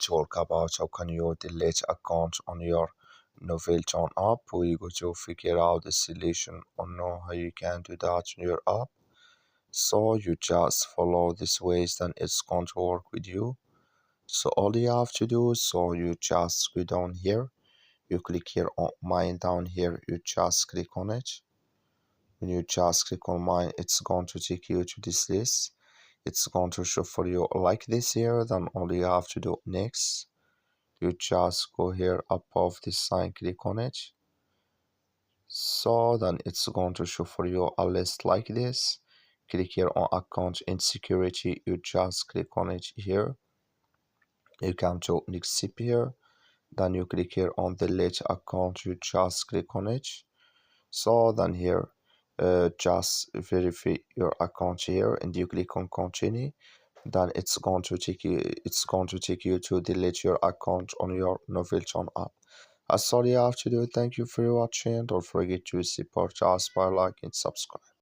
talk about how can you delete account on your NovelToon app. We're going to figure out the solution on how you can do that in your app. So you just follow this ways, then it's going to work with you. So all you have to do, so you just go down here, you click here on mine down here, you just click on it. When you just click on mine, it's going to take you to this list. It's going to show for you like this here. Then all you have to do next, you just go here above this sign, click on it. So then it's going to show for you a list like this. Click here on account and security, you just click on it here. You come to next step here, then you click here on delete account, you just click on it. So then here just verify your account here and you click on continue. Then it's going to take you to delete your account on your NovelToon app. That's all you have to do. Thank you for watching. Don't forget to support us by like and subscribe.